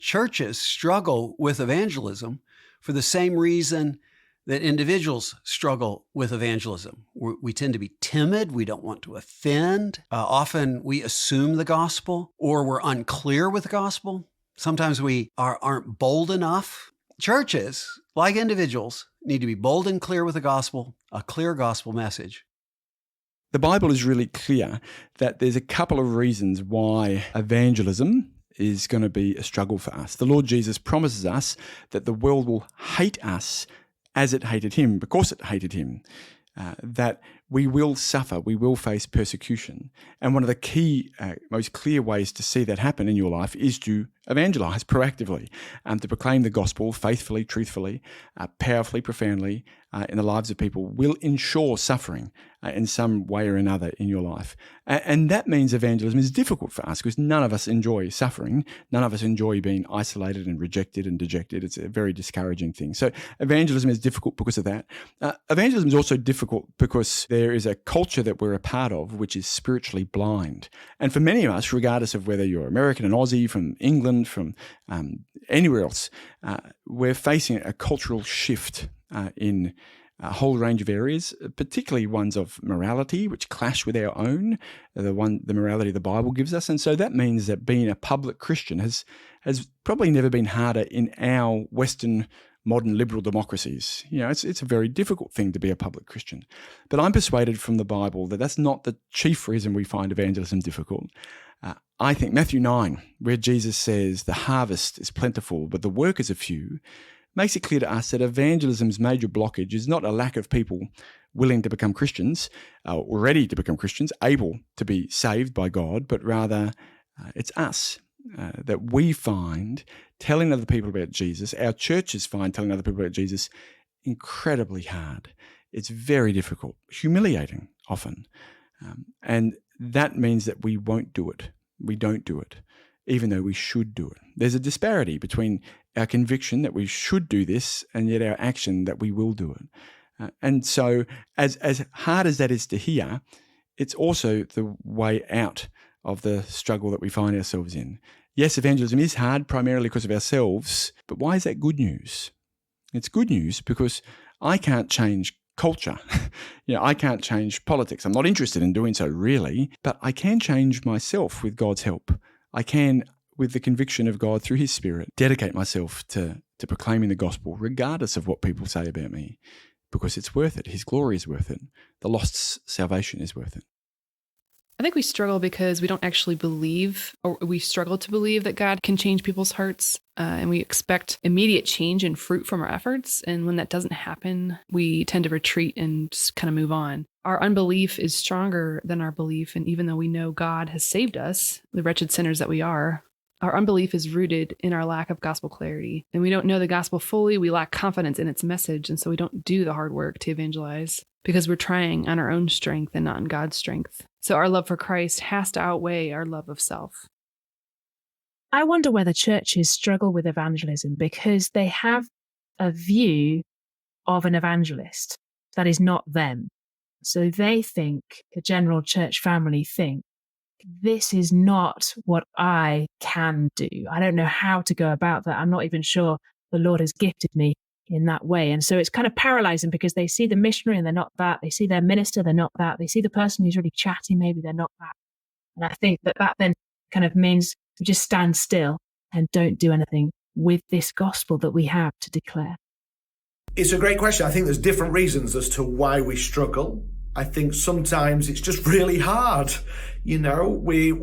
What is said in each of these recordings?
Churches struggle with evangelism for the same reason that individuals struggle with evangelism. We tend to be timid. We don't want to offend. Often we assume the gospel, or we're unclear with the gospel. Sometimes we aren't bold enough. Churches, like individuals, need to be bold and clear with the gospel, a clear gospel message. The Bible is really clear that there's a couple of reasons why evangelism is going to be a struggle for us. The Lord Jesus promises us that the world will hate us as it hated him, because it hated him, that we will suffer, we will face persecution. And one of the key, most clear ways to see that happen in your life is to evangelize proactively, to proclaim the gospel faithfully, truthfully, powerfully, profoundly in the lives of people will ensure suffering in some way or another in your life. And that means evangelism is difficult for us because none of us enjoy suffering. None of us enjoy being isolated and rejected and dejected. It's a very discouraging thing. So evangelism is difficult because of that. Evangelism is also difficult because there is a culture that we're a part of which is spiritually blind. And for many of us, regardless of whether you're American and Aussie, from England, from anywhere else, we're facing a cultural shift in a whole range of areas, particularly ones of morality, which clash with our own, the morality the Bible gives us. And so that means that being a public Christian has probably never been harder in our Western modern liberal democracies. It's a very difficult thing to be a public Christian. But I'm persuaded from the Bible that that's not the chief reason we find evangelism difficult. I think Matthew 9, where Jesus says the harvest is plentiful, but the workers are few, makes it clear to us that evangelism's major blockage is not a lack of people willing to become Christians, or ready to become Christians, able to be saved by God, but rather it's us that we find telling other people about Jesus, our churches find telling other people about Jesus incredibly hard. It's very difficult, humiliating often. And that means that we won't do it. We don't do it, even though we should do it. There's a disparity between our conviction that we should do this and yet our action that we will do it. And so as hard as that is to hear, it's also the way out of the struggle that we find ourselves in. Yes, evangelism is hard primarily because of ourselves, but why is that good news? It's good news because I can't change culture. I can't change politics. I'm not interested in doing so really, but I can change myself with God's help. I can, with the conviction of God through his Spirit, dedicate myself to proclaiming the gospel regardless of what people say about me, because it's worth it. His glory is worth it. The lost's salvation is worth it. I think we struggle because we don't actually believe, or we struggle to believe that God can change people's hearts, and we expect immediate change and fruit from our efforts. And when that doesn't happen, we tend to retreat and just kind of move on. Our unbelief is stronger than our belief. And even though we know God has saved us, the wretched sinners that we are, our unbelief is rooted in our lack of gospel clarity. And we don't know the gospel fully. We lack confidence in its message. And so we don't do the hard work to evangelize because we're trying on our own strength and not in God's strength. So our love for Christ has to outweigh our love of self. I wonder whether churches struggle with evangelism because they have a view of an evangelist that is not them. So they think, the general church family think, this is not what I can do. I don't know how to go about that. I'm not even sure the Lord has gifted me in that way. And so it's kind of paralyzing because they see the missionary and they're not that. They see their minister, they're not that. They see the person who's really chatty, maybe they're not that. And I think that then kind of means we just stand still and don't do anything with this gospel that we have to declare. It's a great question. I think there's different reasons as to why we struggle. I think sometimes it's just really hard. We're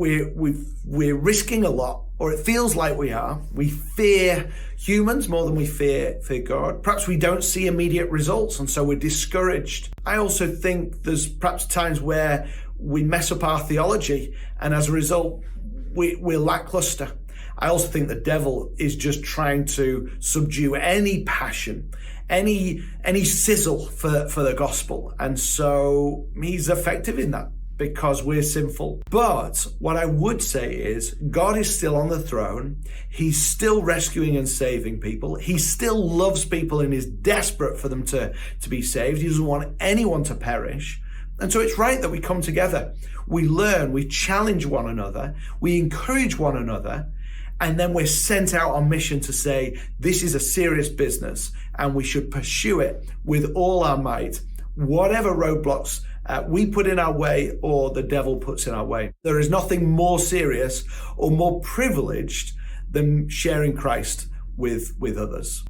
risking a lot, or it feels like we are. We fear humans more than we fear God. Perhaps we don't see immediate results, and so we're discouraged. I also think there's perhaps times where we mess up our theology, and as a result, we're lackluster. I also think the devil is just trying to subdue any passion, any sizzle for the gospel. And so he's effective in that because we're sinful. But what I would say is God is still on the throne. He's still rescuing and saving people. He still loves people and is desperate for them to be saved. He doesn't want anyone to perish. And so it's right that we come together. We learn, we challenge one another, we encourage one another, And then we're sent out on mission to say, this is a serious business and we should pursue it with all our might, whatever roadblocks we put in our way or the devil puts in our way. There is nothing more serious or more privileged than sharing Christ with others.